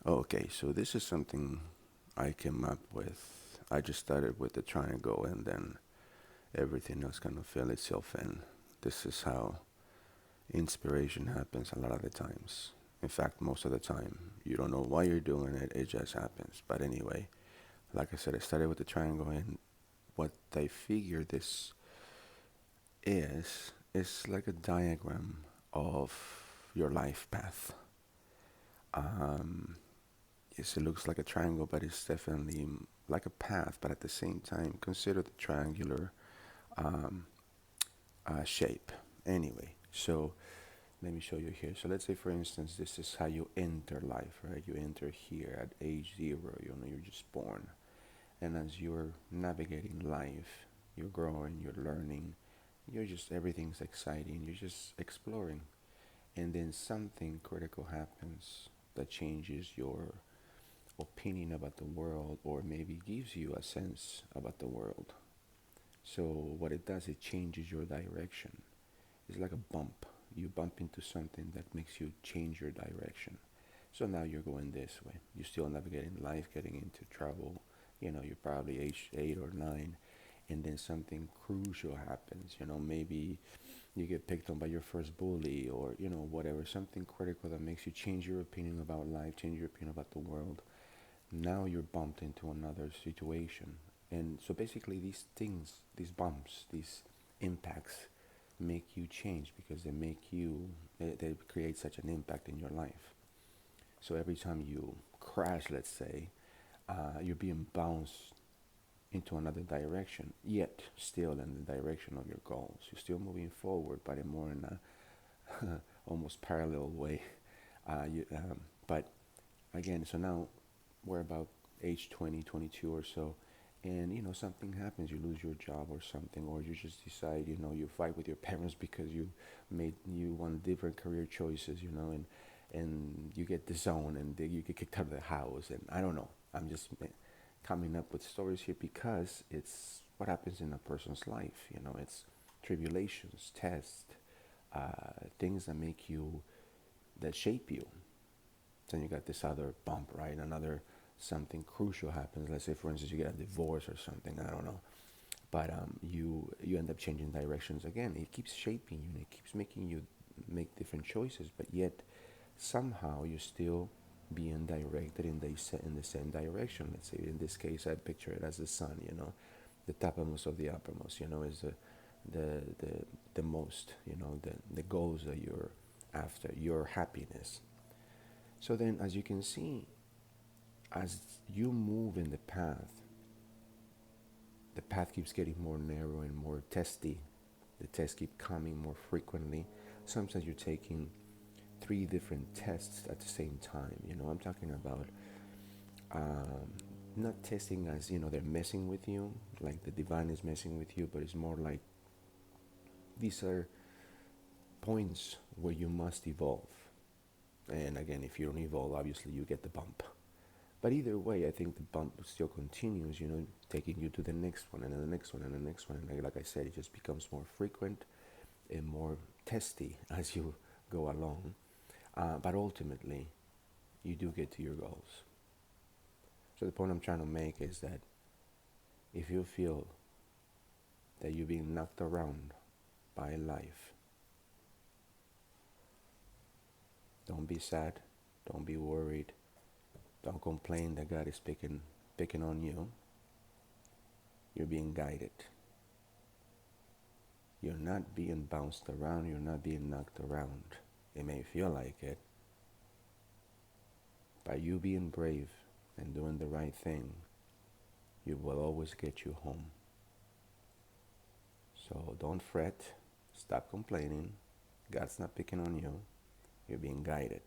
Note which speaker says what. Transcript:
Speaker 1: Okay, so this is something I came up with. I just started with the triangle and then everything else kind of fill itself in. This is how inspiration happens a lot of the times. In fact, most of the time, you don't know why you're doing it, it just happens. But anyway, like I said, I started with the triangle, and what I figure this is like a diagram of your life path. Um, yes, it looks like a triangle, but it's definitely like a path. But at the same time, consider the triangular um, shape. Anyway, so let me show you here. So let's say, for instance, this is how you enter life, right? You enter here at age 0. You know, you're just born, and as you're navigating life, you're growing, you're learning, you're just everything's exciting. You're just exploring, and then something critical happens that changes your opinion about the world, or maybe gives you a sense about the world. So what it does, it changes your direction. It's like a bump. You bump into something that makes you change your direction. So now you're going this way. You're still navigating life, getting into trouble. You know, you're probably age 8 or 9, and then something crucial happens. You know, maybe you get picked on by your first bully, or whatever. Something critical that makes you change your opinion about life, change your opinion about the world. Now you're bumped into another situation. And so basically, these things, these bumps, these impacts make you change, because they create such an impact in your life. So every time you crash, let's say, you're being bounced into another direction, yet still in the direction of your goals. You're still moving forward, but in more in a almost parallel way. But again, so now we're about age 20, 22 or so, and something happens. You lose your job or something, or you just decide, you fight with your parents because you want different career choices, and you get disowned, and you get kicked out of the house, and I don't know. I'm just coming up with stories here because it's what happens in a person's life. It's tribulations, tests, things that make you, that shape you. Then you got this other bump, right? Another something crucial happens. Let's say, for instance, you get a divorce or something. I don't know, but you end up changing directions again. It keeps shaping you, and it keeps making you make different choices. But yet, somehow, you're still being directed in the same direction. Let's say, in this case, I picture it as the sun. The topmost of the uppermost. Is the the most. The goals that you're after, your happiness. So then, as you can see, as you move in the path keeps getting more narrow and more testy. The tests keep coming more frequently. Sometimes you're taking 3 different tests at the same time. I'm talking about not testing as they're messing with you, like the divine is messing with you, but it's more like these are points where you must evolve. And again, if you don't evolve, obviously you get the bump. But either way, I think the bump still continues, taking you to the next one and the next one and the next one. And like I said, it just becomes more frequent and more testy as you go along. But ultimately, you do get to your goals. So the point I'm trying to make is that if you feel that you're being knocked around by life, don't be sad, don't be worried, don't complain that God is picking on you. You're being guided. You're not being bounced around, you're not being knocked around. It may feel like it. By you being brave and doing the right thing, you will always get you home. So don't fret, stop complaining. God's not picking on you, you're being guided.